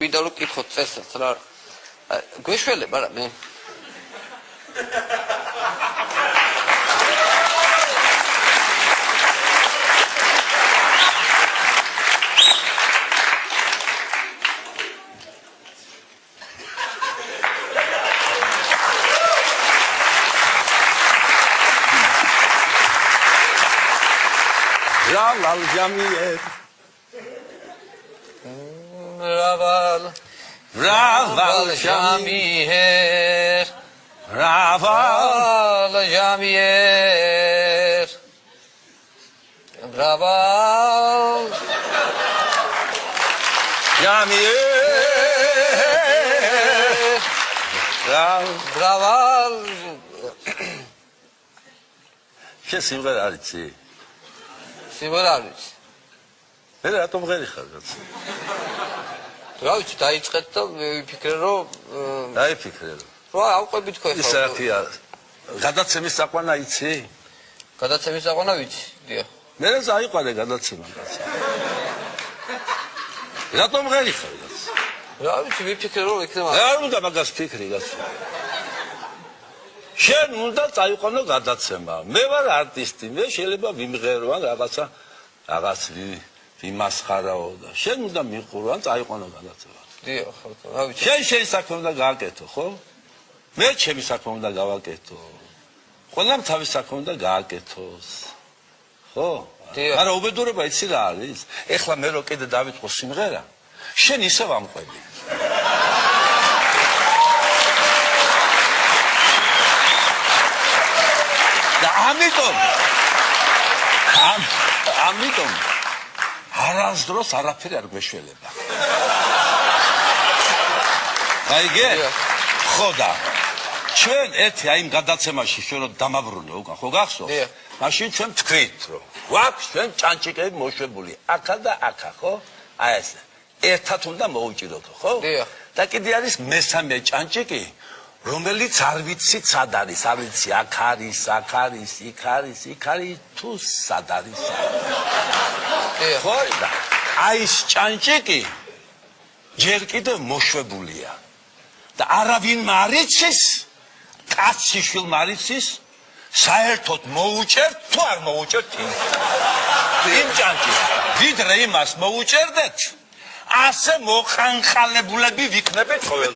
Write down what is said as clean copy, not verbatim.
ვიდა რომ კითხოთ წესს რა გვეშველებ არა მე Raval Jamier. Raval Jamier. Raval Jamier. Raval Jamier. Raval. Què simღერა არის? სიმღერა არის. მე რატომ ღერი ხარ კაცო? რა ვიცი, დაიწყეთ და მე ვიფიქრე რომ დაიფიქრე რომ. რა ავყვებით ხო ეს რა თქია? გადაცემის საყვანა იცი? გადაცემის საყვანა ვიცი, დიახ. მე რა წაიყვანე გადაცემა კაცო? რატომ ღერი ხარ კაცო? რა ვიცი, ვიფიქრე რომ იქნება. არ უნდა მაგას ფიქრი კაცო. შენ უნდა წაიყვანო გადაცემა. მე ვარ არტისტი, მე შეიძლება ვიმღერო ან რაღაც ვიმასხარაო და შენ უნდა მიყურო ან წაიყვანო გადაცემა. დიახ, რა ვიცი. შენ საქმე უნდა გააკეთო, ხო? მე ჩემი საქმე უნდა გავაკეთო. ყველამ თავის საქმე უნდა გააკეთოს. ხო? დიახ. არა, უბედურება იცი რა არის? ეხლა მე რო კიდე დავიწყო სიმღერა, შენ ისევ ამყვები. და ამიტომ არასდროს არაფერი არ გვეშველება. გაიგე? ხო და ჩვენ ერთი აი იმ გადაცემაში ჩვენ რო დამაბრუნე უკან, ხო გახსოვს? მაშინ ჩვენ თქვით რომ გვაქვს ჩვენ ჭანჭიკები მოშვებული აქა და აქა, ხო? აი ეს ერთად უნდა მოუჭიროთო, ხო? და კიდე არის მესამე ჭანჭიკი რომელიც არ ვიცით სად არის, არ ვიცი, აქ არის, იქ არის, თუ სად არის. ხო და აი ეს ჭანჭიკი ჯერ კიდევ მოშვებულია და არავინ მარიცის, კაცი შვილ მარიცის, საერთოდ მოუჭერთ თუ არ მოუჭერთ იმ ჭანჭიკს. ვიდრე იმას მოუჭერდეთ, ასე მოყანყალებულები ვიქნებით ყოველ